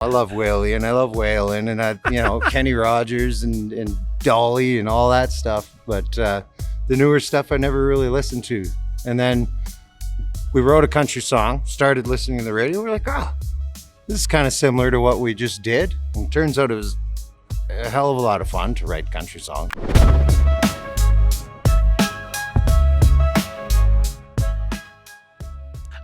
I love Willie and I love Waylon and Kenny Rogers and Dolly and all that stuff. But the newer stuff I never really listened to. And then we wrote a country song, started listening to the radio. We're like, this is kind of similar to what we just did. And it turns out it was a hell of a lot of fun to write country songs.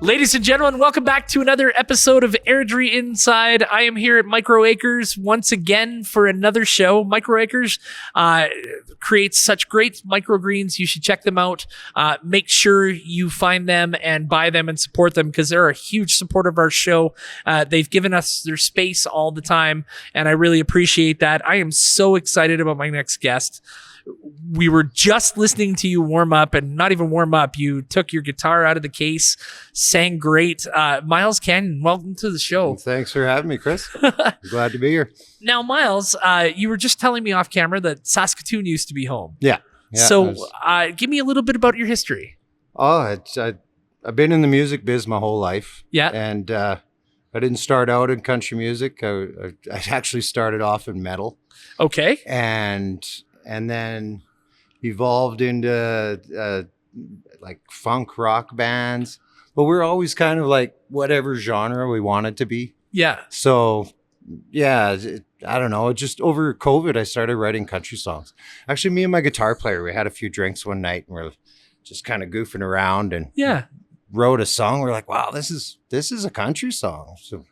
Ladies and gentlemen, welcome back to another episode of Airdrie Inside. I am here at Micro Acres once again for another show. Micro Acres creates such great microgreens. You should check them out. Make sure you find them and buy them and support them because they're a huge supporter of our show. They've given us their space all the time, and I really appreciate that. I am so excited about my next guest. We were just listening to you warm up, and not even warm up. You took your guitar out of the case, sang great. Miles Canyon, welcome to the show. Thanks for having me, Chris. Glad to be here. Now, Miles, you were just telling me off camera that Saskatoon used to be home. Yeah. So give me a little bit about your history. I've been in the music biz my whole life. Yeah. And I didn't start out in country music. I actually started off in metal. Okay. And then evolved into like funk rock bands, but we're always kind of like whatever genre we want it to be. Yeah. So yeah, I don't know. Just over COVID, I started writing country songs. Actually, me and my guitar player, we had a few drinks one night and we're just kind of goofing around and wrote a song. We're like, wow, this is a country song. So,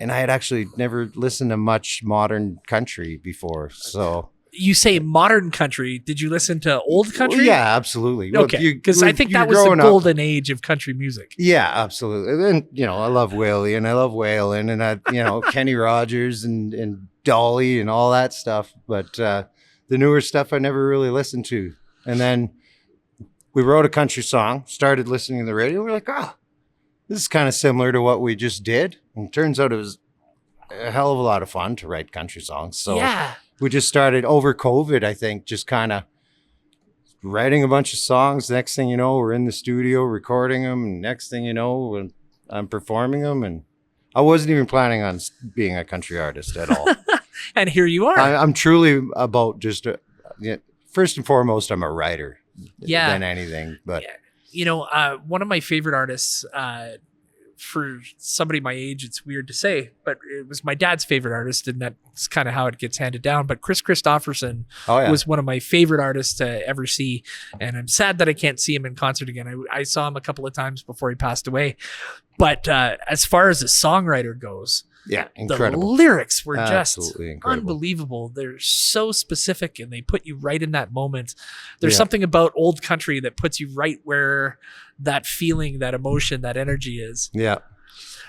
and I had actually never listened to much modern country before. So you say modern country. Did you listen to old country? Well, yeah, absolutely. Okay, because I think that was the golden age of country music. Yeah, absolutely. And, I love Willie and I love Waylon and, Kenny Rogers and Dolly and all that stuff. But the newer stuff I never really listened to. And then we wrote a country song, started listening to the radio. We're like, this is kind of similar to what we just did. And it turns out it was a hell of a lot of fun to write country songs. So yeah. We just started over COVID, I think, just kind of writing a bunch of songs. Next thing you know, we're in the studio recording them. And next thing you know, I'm performing them. And I wasn't even planning on being a country artist at all. And here you are. I'm truly about just, first and foremost, I'm a writer than anything. But one of my favorite artists, for somebody my age, it's weird to say, but it was my dad's favorite artist, and that's kind of how it gets handed down. But Chris Christopherson was one of my favorite artists to ever see, and I'm sad that I can't see him in concert again. I saw him a couple of times before he passed away. But as far as a songwriter goes, incredible. The lyrics were Absolutely just incredible. Unbelievable. They're so specific, and they put you right in that moment. There's something about old country that puts you right where that feeling, that emotion, that energy is. Yeah.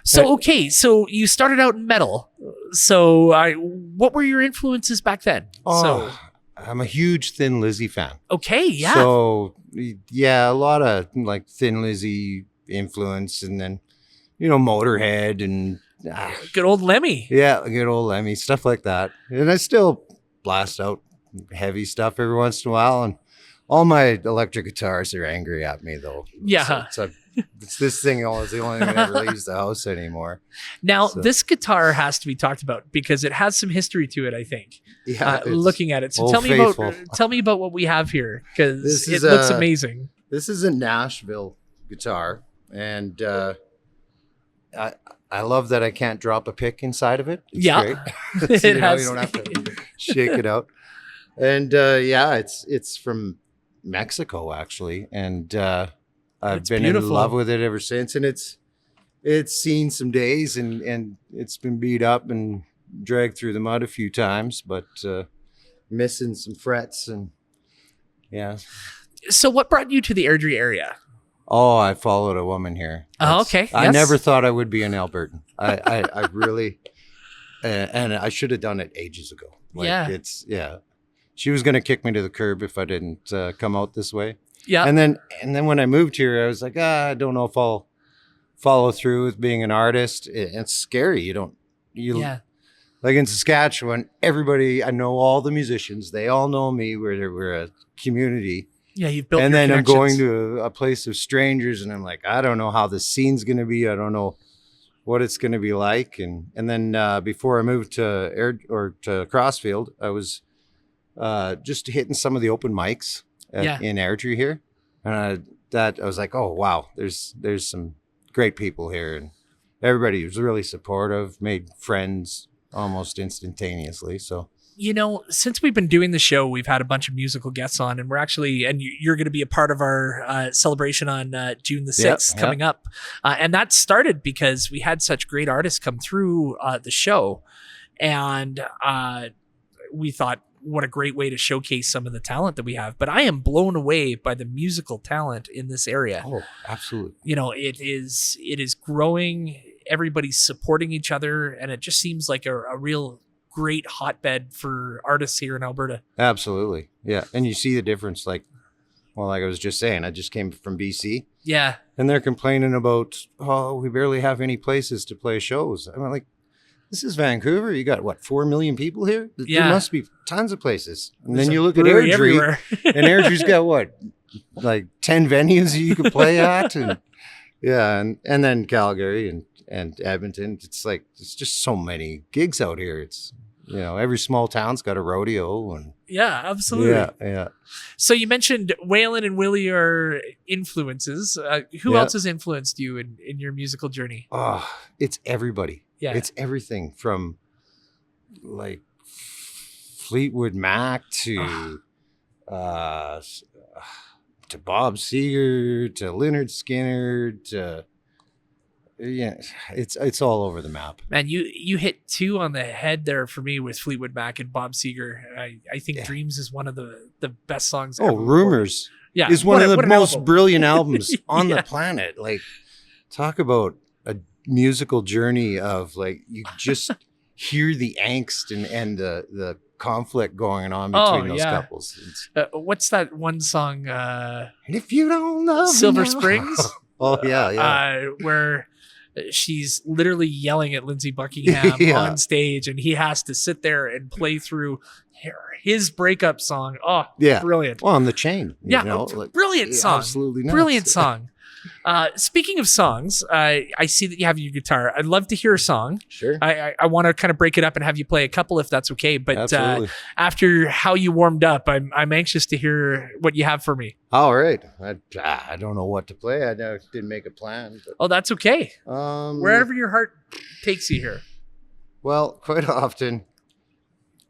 So, okay. So you started out in metal. So what were your influences back then? I'm a huge Thin Lizzy fan. Okay. Yeah. So yeah, a lot of like Thin Lizzy influence, and then, Motorhead and good old Lemmy. Yeah. Good old Lemmy, stuff like that. And I still blast out heavy stuff every once in a while. And all my electric guitars are angry at me, though. Yeah. So it's this thing is the only thing that never leaves the house anymore. Now, this guitar has to be talked about because it has some history to it, I think. Yeah. Looking at it. So tell me about what we have here, because it looks amazing. This is a Nashville guitar. And I love that I can't drop a pick inside of it. It's great. You don't have to shake it out. And it's from Mexico, actually, and I've been in love with it ever since. And it's seen some days, and it's been beat up and dragged through the mud a few times, but missing some frets and yeah. So what brought you to the Airdrie area? I followed a woman here. Okay. I never thought I would be an Albertan. I really, and I should have done it ages ago. She was going to kick me to the curb if I didn't come out this way. Yeah. And then when I moved here, I was like, I don't know if I'll follow through with being an artist. It's scary. Like in Saskatchewan, I know all the musicians. They all know me. We're a community. Yeah, you've built. And then connections. I'm going to a place of strangers, and I'm like, I don't know how the scene's going to be. I don't know what it's going to be like. And then before I moved to to Crossfield, I was just hitting some of the open mics in Airdrie here. And I was like, oh, wow, there's some great people here. And everybody was really supportive, made friends almost instantaneously. So, since we've been doing the show, we've had a bunch of musical guests on, and you're going to be a part of our celebration on June the 6th coming up. And that started because we had such great artists come through the show. And we thought, what a great way to showcase some of the talent that we have. But I am blown away by the musical talent in this area. Oh, absolutely. It is growing. Everybody's supporting each other, and it just seems like a real great hotbed for artists here in Alberta. Absolutely. Yeah. And you see the difference. Like I was just saying, I just came from BC. Yeah. And they're complaining about, we barely have any places to play shows. I'm like, this is Vancouver. You got 4 million people here? Yeah. There must be tons of places. And then you look at Airdrie, and Airdrie's got 10 venues you could play at, and and then Calgary and Edmonton. It's just so many gigs out here. It's every small town's got a rodeo, and absolutely. Yeah. So you mentioned Waylon and Willie are influences. Who else has influenced you in your musical journey? Oh, it's everybody. Yeah. It's everything from Fleetwood Mac to Bob Seger to Lynyrd Skynyrd to it's all over the map. Man, you hit 2 on the head there for me with Fleetwood Mac and Bob Seger. I think Dreams is one of the best songs ever. Rumors is one of the most brilliant albums on the planet. Talk about a musical journey of you just hear the angst and the conflict going on between those couples. What's that one song? And if you don't love Silver Springs. Where she's literally yelling at Lindsey Buckingham on stage, and he has to sit there and play through his breakup song. Oh, brilliant. Well, on the chain. Brilliant song. Absolutely nuts. Brilliant song. Speaking of songs, I see that you have your guitar. I'd love to hear a song. Sure. I want to kind of break it up and have you play a couple if that's okay. But after how you warmed up, I'm anxious to hear what you have for me. All right. I don't know what to play. I didn't make a plan. But, oh, that's okay. Wherever your heart takes you here. Well, quite often.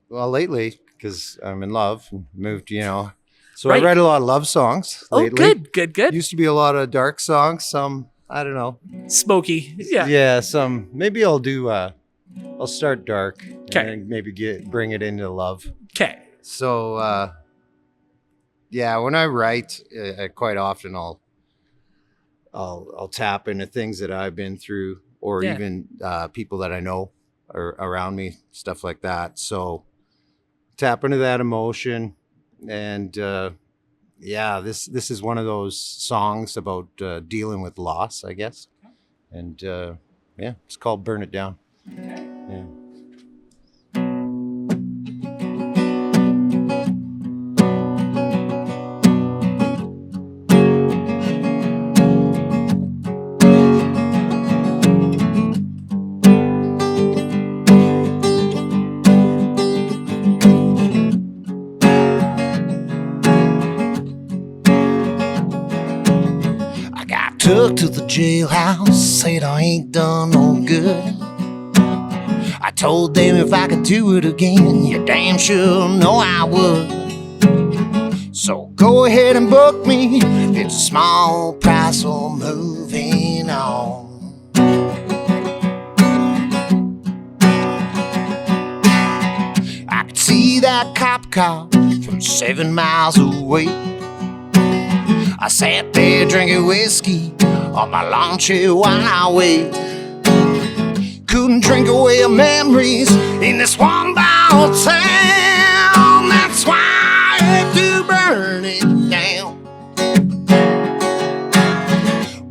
Well, lately, because I'm in love and moved, So I write a lot of love songs lately. Oh, good. Used to be a lot of dark songs. Some, I don't know. Smoky. Yeah. Yeah, some. Maybe I'll do, I'll start dark. Okay. And maybe bring it into love. Okay. So, when I write, quite often I'll tap into things that I've been through or even people that I know are around me, stuff like that. So tap into that emotion. And this is one of those songs about dealing with loss, I guess. And it's called Burn It Down. Yeah. Took to the jailhouse, said I ain't done no good. I told them if I could do it again, you damn sure know I would. So go ahead and book me, it's a small price for moving on. I could see that cop car from 7 miles away. I sat there drinking whiskey on my lawn chair while I wait. Couldn't drink away memories in this one ball town. That's why I had to burn it down.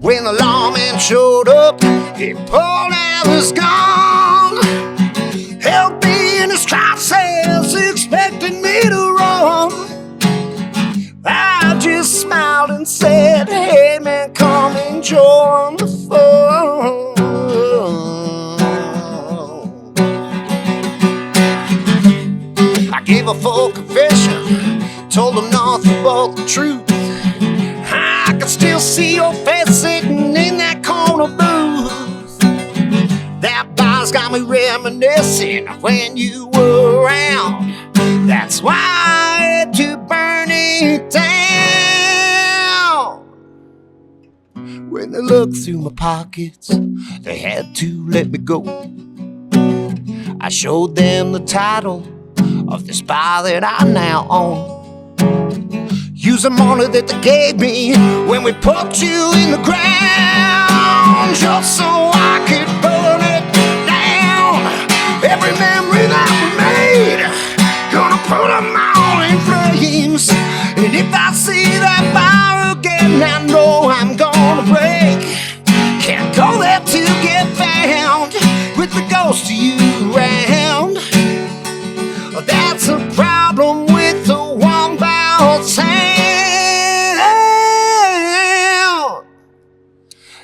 When the lawman showed up, he pulled out his gun. Held me in his process, expecting me to run. I just smiled and said, hey man, come and join the fun. gave a full confession, told them nothing but the truth. I can still see your face sitting in that corner booth. That bar's got me reminiscing of when you were around. That's why I had to burn it down. When they looked through my pockets, they had to let me go. I showed them the title of this bar that I now own. Use the money that they gave me when we put you in the ground, just so I could burn it down. Every memory that we made, gonna put them all in flames. And if I see that bar again, I know I'm gonna break. Can't go there to get found with the ghost of you around. That's a problem with the one ball town.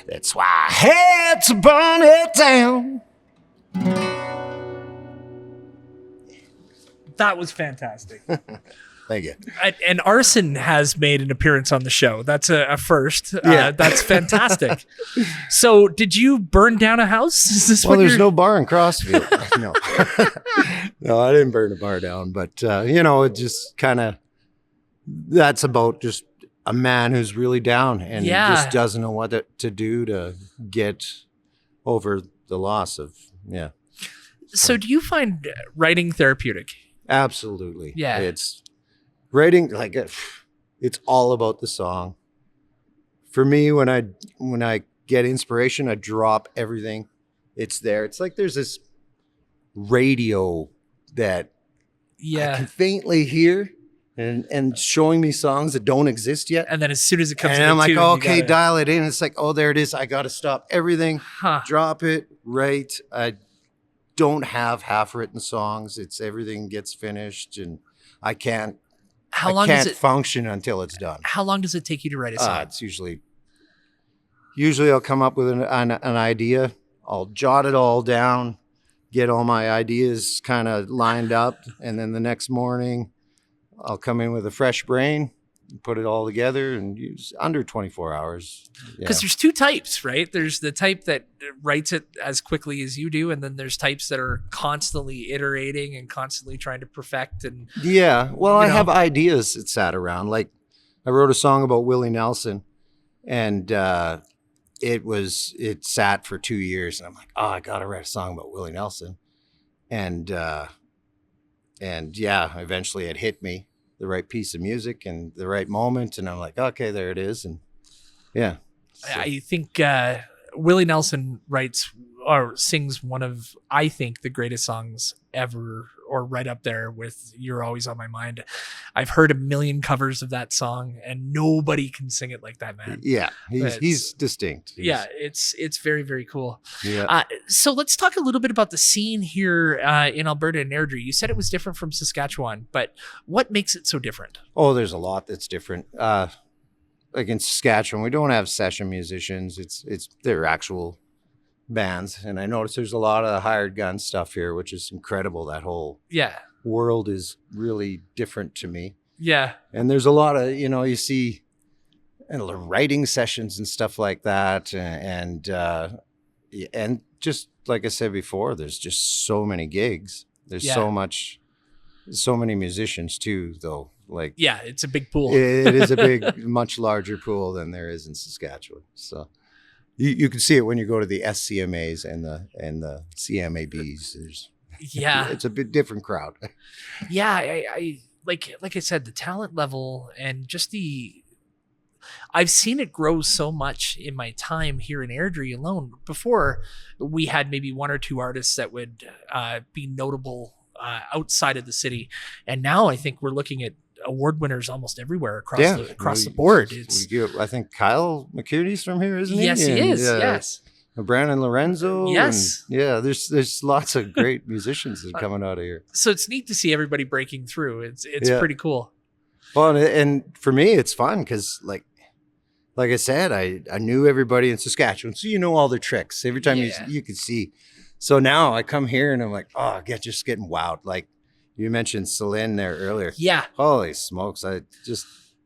That's why I had to burn it down. That was fantastic. Thank you. And Arson has made an appearance on the show. That's a first. Yeah. That's fantastic. So did you burn down a house? Is this Well, what there's you're... no bar in Crossfield. No. No, I didn't burn a bar down. But, it just kind of, that's about just a man who's really down and just doesn't know what to do to get over the loss of, So do you find writing therapeutic? Absolutely. Yeah. It's writing, like, it's all about the song. For me, when I get inspiration, I drop everything. It's there. It's like there's this radio that I can faintly hear and showing me songs that don't exist yet. And then as soon as it comes and in I'm like, tune, okay, dial it in. It's like, oh, there it is. I got to stop everything, Huh. drop it, write. I don't have half-written songs. It's everything gets finished, and I can't function until it's done. How long does it take you to write a song? It's usually I'll come up with an idea. I'll jot it all down, get all my ideas kind of lined up, and then the next morning I'll come in with a fresh brain, put it all together, and use under 24 hours. Because there's two types, right? There's the type that writes it as quickly as you do, and then there's types that are constantly iterating and constantly trying to perfect. And I have ideas that sat around. Like I wrote a song about Willie Nelson, and it sat for 2 years, and I'm like, I gotta write a song about Willie Nelson, and eventually it hit me, the right piece of music and the right moment, and I'm like, okay, there it is. And I think Willie Nelson writes or sings one of, I think, the greatest songs ever, or right up there with You're Always on My Mind. I've heard a million covers of that song, and nobody can sing it like that man. Yeah, he's distinct. It's very, very cool. Yeah. So let's talk a little bit about the scene here in Alberta and Airdrie. You said it was different from Saskatchewan, but what makes it so different? Oh, there's a lot that's different. Like in Saskatchewan, we don't have session musicians. They're actual bands, and I noticed there's a lot of hired gun stuff here, which is incredible. That whole world is really different to me. Yeah. And there's a lot of, you see writing sessions and stuff like that, and just like I said before, there's just so many gigs. There's so many musicians too, though. Like, it's a big pool. It is a big, much larger pool than there is in Saskatchewan. So you can see it when you go to the SCMAs and the CMABs. It's a bit different crowd. Yeah, I like I said, the talent level and just I've seen it grow so much in my time here in Airdrie alone. Before, we had maybe one or two artists that would be notable outside of the city, and now I think we're looking at award winners almost everywhere across the board. I think Kyle McCurdy's from here, isn't he? Yes, he is. Yes. Brandon Lorenzo. Yes. And, there's lots of great musicians that are coming out of here. So it's neat to see everybody breaking through. It's pretty cool. Well, and for me, it's fun because like I said, I knew everybody in Saskatchewan, so you know all their tricks. Every time you could see. So now I come here and I'm like, just getting wowed. Like, You mentioned Celine there earlier. Yeah. Holy smokes.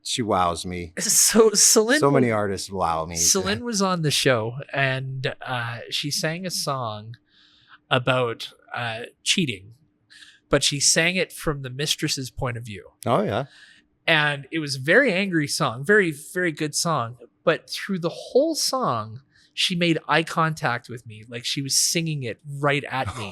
She wows me. So Celine. So many artists wow me. Celine was on the show, and she sang a song about cheating, but she sang it from the mistress's point of view. Oh, yeah. And it was a very angry song, very, very good song. But through the whole song, she made eye contact with me, like she was singing it right at me.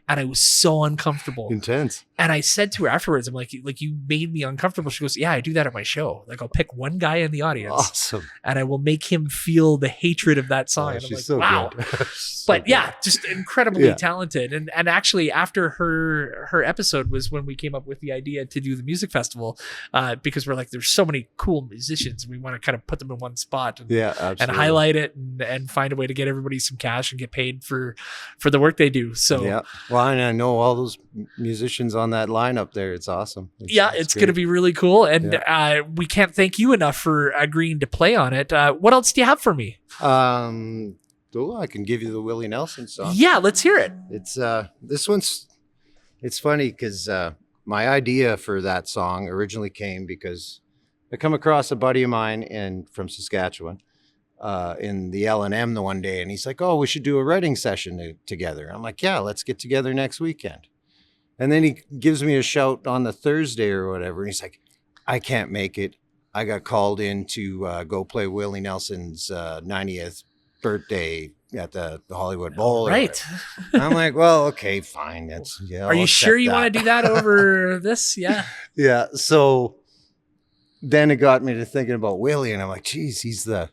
And I was so uncomfortable. Intense. And I said to her afterwards, I'm like, you made me uncomfortable. She goes, yeah, I do that at my show. Like, I'll pick one guy in the audience. Awesome. And I will make him feel the hatred of that song. Oh, And I'm she's like, so wow. good. But yeah, just incredibly talented. And actually, after her episode was when we came up with the idea to do the music festival, because we're like, there's so many cool musicians. We want to kind of put them in one spot and highlight it and find a way to get everybody some cash and get paid for the work they do. So yeah, well, and I know all those musicians on that lineup there. It's awesome. It's going to be really cool. And we can't thank you enough for agreeing to play on it. What else do you have for me? I can give you the Willie Nelson song. Yeah, let's hear it. It's it's funny because my idea for that song originally came because I come across a buddy of mine from Saskatchewan in the L&M the one day, and he's like, oh, we should do a writing session together. I'm like, yeah, let's get together next weekend. And then he gives me a shout on the Thursday or whatever, and he's like, I can't make it. I got called in to go play Willie Nelson's 90th birthday at the Hollywood Bowl. Right. I'm like, well, okay, fine. Are you sure you want to do that over this? Yeah. Yeah. So then it got me to thinking about Willie, and I'm like, geez, he's the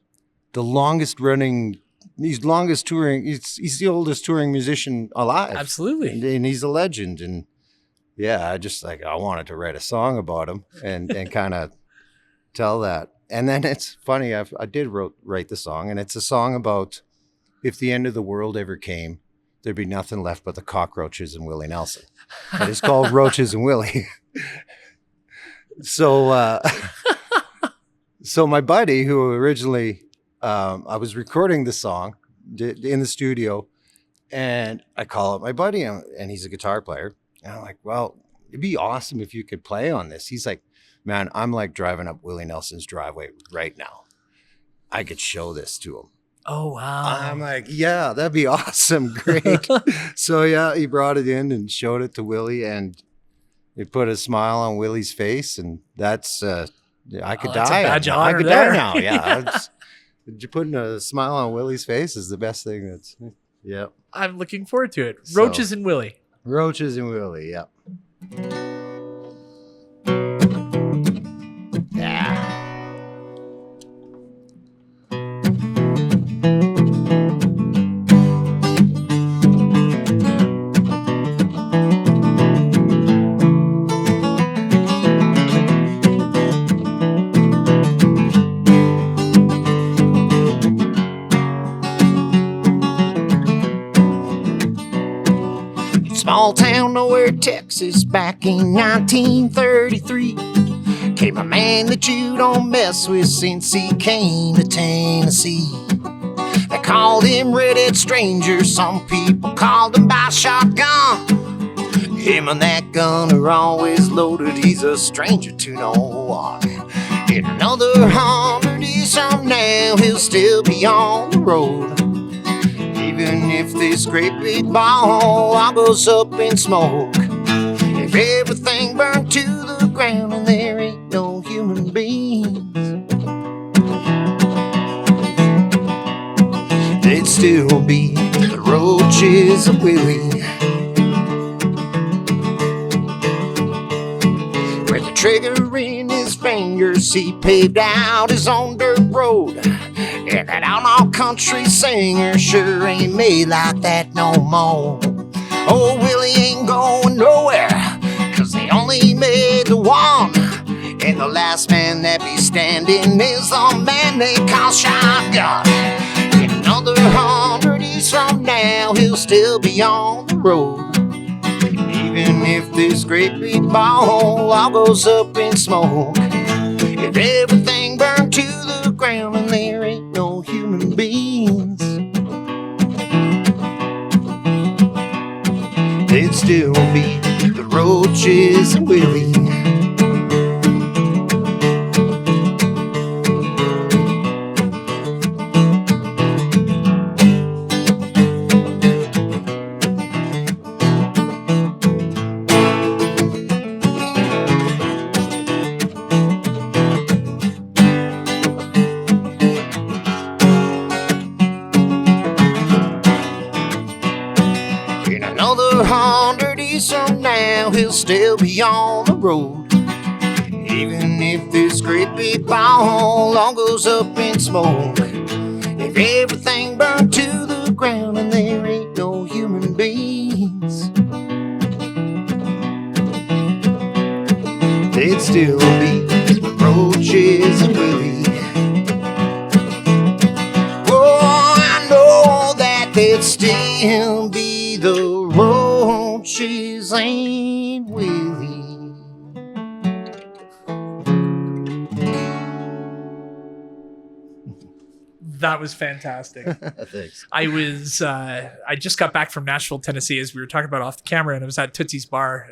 longest running, he's longest touring. He's the oldest touring musician alive. Absolutely. And he's a legend. And yeah, I wanted to write a song about him and kind of tell that. And then it's funny, I did write the song, and it's a song about if the end of the world ever came, there'd be nothing left but the cockroaches and Willie Nelson. And it's called Roaches and Willie. So my buddy who originally, I was recording the song in the studio, and I call up my buddy, and he's a guitar player. And I'm like, well, it'd be awesome if you could play on this. He's like, man, I'm like driving up Willie Nelson's driveway right now. I could show this to him. Oh, wow. I'm like, yeah, that'd be awesome. Great. So yeah, he brought it in and showed it to Willie, and it put a smile on Willie's face. And that's, I could die. That's a badge of honor I could there. die now. Yeah. Putting a smile on Willie's face is the best thing. Yeah. I'm looking forward to it. Roaches and Willie. Roaches and Willie. Yeah. Small town nowhere, Texas, back in 1933. Came a man that you don't mess with since he came to Tennessee. They called him Redhead Stranger, some people called him by shotgun. Him and that gun are always loaded, he's a stranger to no one. In another 100 years from now, he'll still be on the road. Even if this great big ball all goes up in smoke, if everything burned to the ground and there ain't no human beings, they'd still be the Roaches of Willie. With the trigger in his fingers, he paved out his own dirt road. And that outlaw country singer sure ain't made like that no more. Oh, Willie ain't going nowhere, 'cause they only made the one. And the last man that be standing is the man they call Shotgun. In another 100 years from now, he'll still be on the road. Even if this great big ball all goes up in smoke, if everything burned to the ground and there ain't no human beings, they'd still be the roaches and Willie. In another 100 years from now, he'll still be on the road. Even if this great big ball all goes up in smoke. If everything burned to the ground and there ain't no human beings, they'd still be roaches and Willie. Oh, I know that they'd still be the roaches and Willie. That was fantastic. Thanks. I just got back from Nashville, Tennessee, as we were talking about off the camera, and I was at Tootsie's Bar,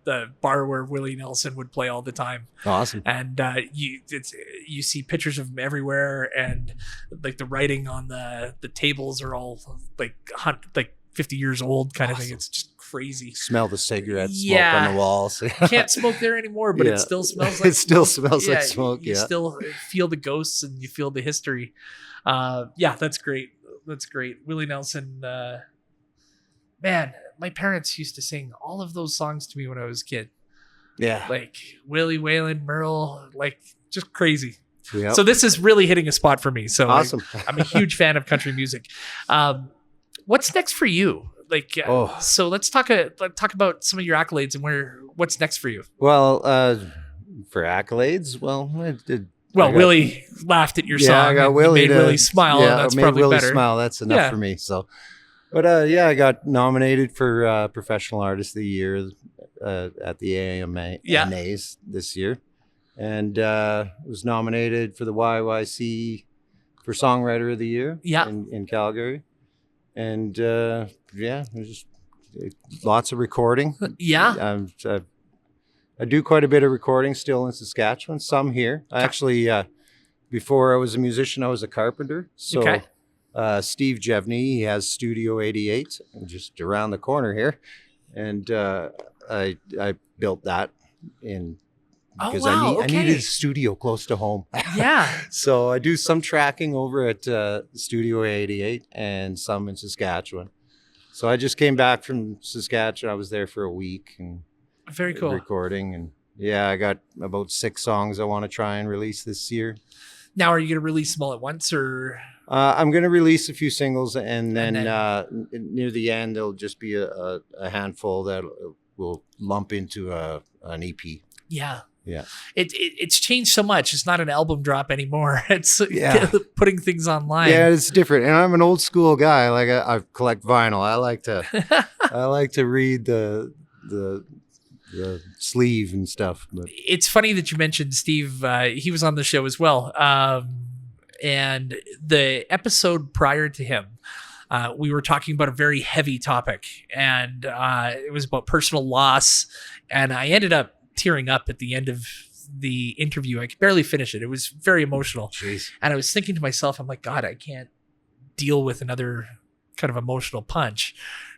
the bar where Willie Nelson would play all the time. Awesome. And you see pictures of him everywhere, and like the writing on the tables are all like 50 years old kind of thing. It's just crazy. Smell the cigarette smoke Yeah. on the walls. Can't smoke there anymore, but Yeah. it still smells like It still smells like smoke. You Yeah. still feel the ghosts and you feel the history. Yeah, that's great. That's great. Willie Nelson, man, my parents used to sing all of those songs to me when I was a kid. Yeah. Like Willie, Waylon, Merle, like just crazy. Yep. So this is really hitting a spot for me. So Awesome. I'm a huge fan of country music. What's next for you? Like, so let's talk about some of your accolades and what's next for you. Well, for accolades, well, I did. Well, I got- Willie laughed at your song. I got and Willie made Willie smile. Yeah, and that's made probably Willie better. smile. That's enough Yeah. for me. So, but yeah, I got nominated for Professional Artist of the Year at the AMAs this year, and was nominated for the YYC for Songwriter of the Year. Yeah. in Calgary, and yeah, there's just lots of recording. Yeah. I do quite a bit of recording still in Saskatchewan, some here. I actually, before I was a musician, I was a carpenter. So Okay. Steve Jevney, he has Studio 88 just around the corner here. And I built that because wow, I needed okay. a studio close to home. Yeah. So I do some tracking over at Studio 88 and some in Saskatchewan. So I just came back from Saskatchewan. I was there for a week and Very cool. recording, and yeah, I got about 6 songs I want to try and release this year. Now, are you going to release them all at once, or? I'm going to release a few singles, and then, then- near the end there'll just be a handful that will lump into an EP. Yeah. Yeah. It's changed so much. It's not an album drop anymore. It's Yeah. putting things online. Yeah, it's different, and I'm an old school guy. Like I collect vinyl. I like to read the sleeve and stuff. But It's funny that you mentioned Steve. He was on the show as well. And the episode prior to him, we were talking about a very heavy topic, and it was about personal loss. And I ended up tearing up at the end of the interview. I could barely finish it. It was very emotional. jeez. And I was thinking to myself, I'm like, God, I can't deal with another kind of emotional punch.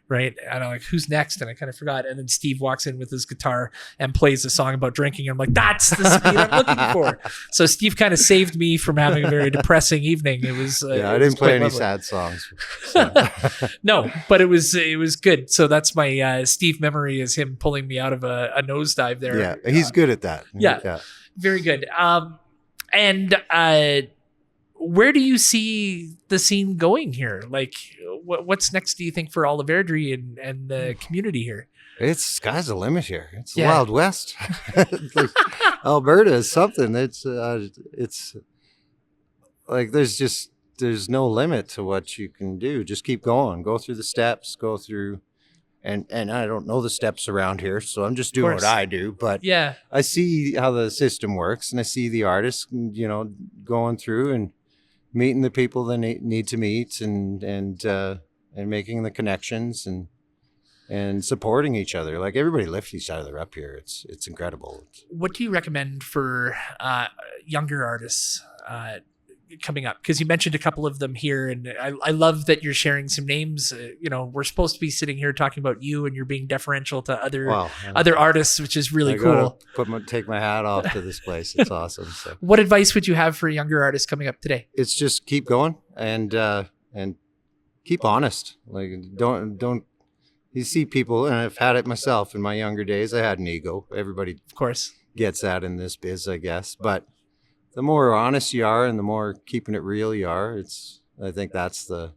Right. And I'm like, who's next? And I kind of forgot. And then Steve walks in with his guitar and plays a song about drinking. I'm like, that's the speed I'm looking for. So Steve kind of saved me from having a very depressing evening. It was, Yeah, I it was didn't play quite any lovely. sad songs. So. No, but it was good. So that's my Steve memory, is him pulling me out of a nosedive there. Yeah, he's good at that. Yeah. Very good. And where do you see the scene going here? Like, what's next, do you think, for all of Airdrie and the community here? It's sky's the limit here. It's the Yeah. Wild West. Like, Alberta is something. It's like there's no limit to what you can do. Just keep going. Go through the steps. Go through, and I don't know the steps around here, so I'm just doing course. what I do. But Yeah. I see how the system works, and I see the artists, going through and meeting the people they need to meet, and making the connections, and and supporting each other. Like everybody lifts each other up here. It's incredible. What do you recommend for younger artists coming up? Because you mentioned a couple of them here, and I love that you're sharing some names. We're supposed to be sitting here talking about you, and you're being deferential to other artists, which is really cool. Take my hat off to this place. It's awesome. So. What advice would you have for younger artists coming up today? It's just keep going and keep honest. Like don't. You see people, and I've had it myself in my younger days. I had an ego. Everybody, of course, gets that in this biz, I guess. But the more honest you are and the more keeping it real you are, I think that's the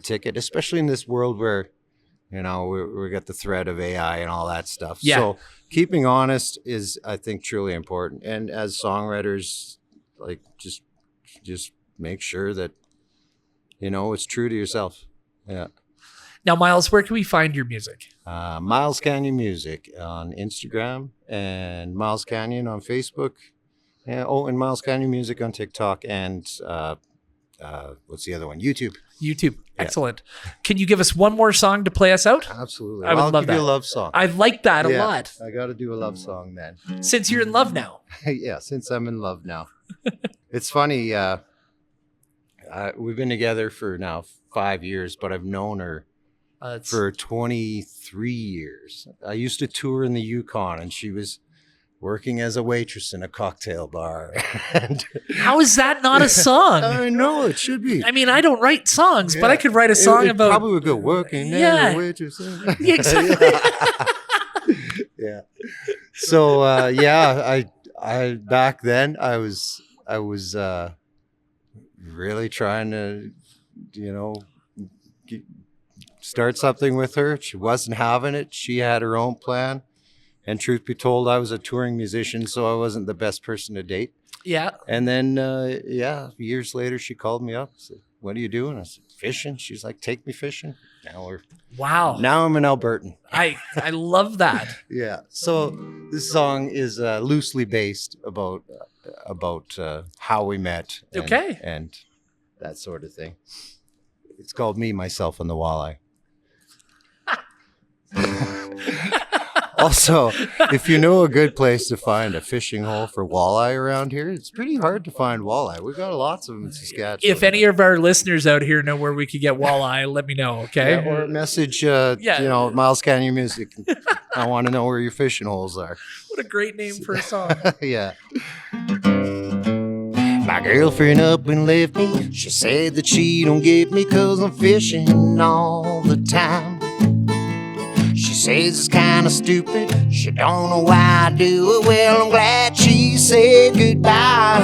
ticket, especially in this world where, we got the threat of AI and all that stuff. Yeah. So keeping honest is, I think, truly important. And as songwriters, like just make sure that, it's true to yourself. Yeah. Now, Miles, where can we find your music? Miles Canyon Music on Instagram and Miles Canyon on Facebook. And Miles Canyon Music on TikTok and what's the other one? YouTube. YouTube. Yeah. Excellent. Can you give us one more song to play us out? Absolutely. I would love that. I'll give you a love song. I like that a lot. I got to do a love song then. Since you're in love now. Yeah, since I'm in love now. It's funny. We've been together for now 5 years, but I've known her for 23 years. I used to tour in the Yukon, and she was working as a waitress in a cocktail bar. And how is that not a song? I know, it should be. I mean, I don't write songs, but I could write a song about... Probably would go working as a waitress. Yeah, exactly. Yeah. So, I back then, I was really trying to, start something with her. She wasn't having it. She had her own plan. And truth be told, I was a touring musician, so I wasn't the best person to date. Yeah. And then, years later, she called me up. Said, "What are you doing?" I said, "Fishing." She's like, "Take me fishing." Wow. Now I'm an Albertan. I love that. Yeah. So this song is loosely based about how we met. And that sort of thing. It's called Me, Myself, and the Walleye. Also, if you know a good place to find a fishing hole for walleye around here, it's pretty hard to find walleye. We've got lots of them in Saskatchewan. If any of our listeners out here know where we could get walleye, let me know, okay? Yeah, or message, Miles Canyon Music. I want to know where your fishing holes are. What a great name for a song. Yeah. My girlfriend up and left me. She said that she don't get me 'cause I'm fishing all the time. She says it's kind of stupid. She don't know why I do it. Well, I'm glad she said goodbye.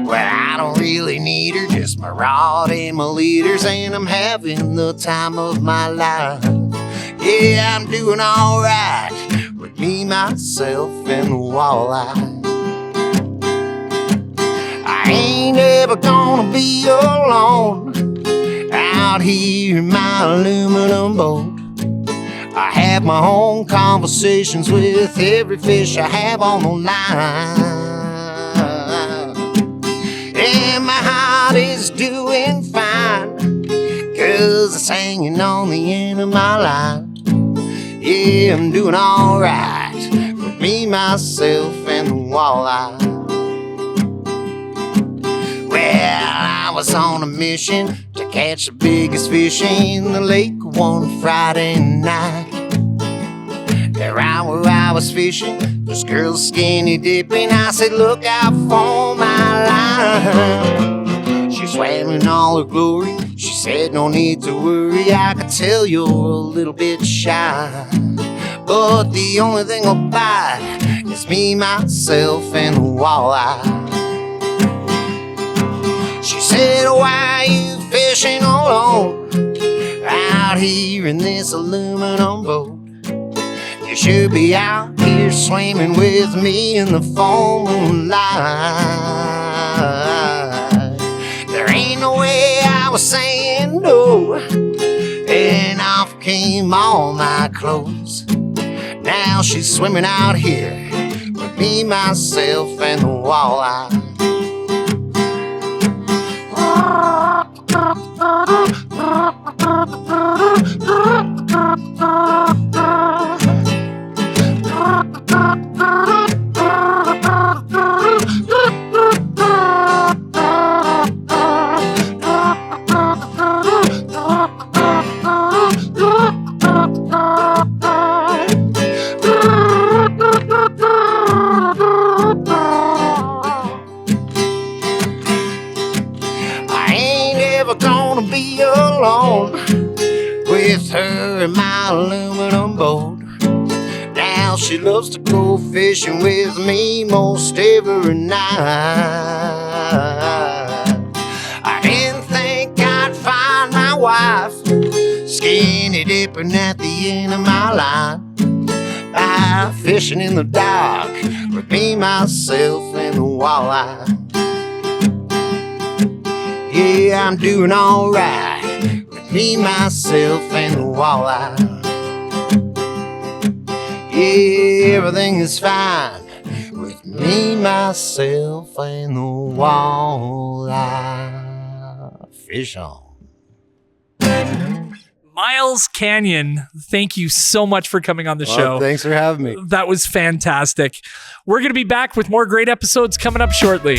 Well, I don't really need her, just my rod and my leaders, and I'm having the time of my life. Yeah, I'm doing all right with me, myself, and the walleye. I ain't ever gonna be alone out here in my aluminum boat. I have my own conversations with every fish I have on the line. And my heart is doing fine, 'cause it's hanging on the end of my line. Yeah, I'm doing alright with me, myself, and the walleye. Well, I was on a mission to catch the biggest fish in the lake one Friday night. There I was fishing, this girl's skinny dipping. I said, "Look out for my line." She swam in all her glory. She said, "No need to worry, I could tell you're a little bit shy. But the only thing I'll bite is me, myself, and the walleye." She said, "Why are you fishing alone out here in this aluminum boat? You should be out here swimming with me in the full moonlight." There ain't no way I was saying no, and off came all my clothes. Now she's swimming out here with me, myself, and the walleye. Now she loves to go fishing with me most every night. I didn't think I'd find my wife skinny dipping at the end of my line, fishing in the dark with me, myself, and the walleye. Yeah, I'm doing all right with me, myself, and the walleye. Yeah, everything is fine with me, myself, and the walleye. Fish on. Miles Canyon, thank you so much for coming on the show. Thanks for having me. That was fantastic. We're going to be back with more great episodes coming up shortly.